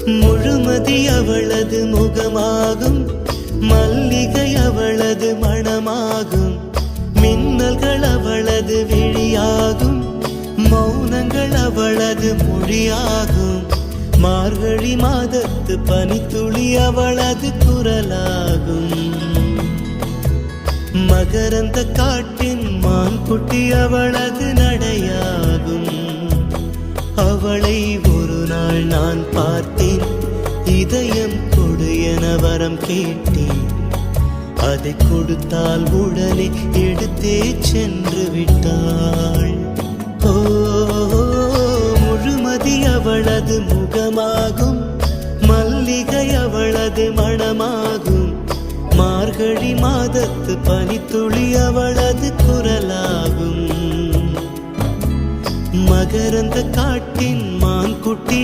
முழுமதி அவளது முகமாகும், மல்லிகை அவளது மணமாகும், மின்னல்கள் அவளது விழியாகும், மௌனங்கள் அவளது மொழியாகும், மார்கழி மாதத்து பனித்துளி அவளது குரலாகும். மகரந்த காட்டின் மான்குட்டி அவளது நடையாகும். அவளை ஒரு நாள் நான் பார்த்தேன், இதயம் கொடு என வரம் கேட்டேன். அதை கொடுத்தால் உடனே எடுத்தே சென்று விட்டாள். ஓ, முழுமதி அவளது முகமாகும், மல்லிகை அவளது மணமாகும், மார்கழி மாதத்து பனித்துளி அவளது குரலாகும். மகரந்த காட்டின் மான்குட்டி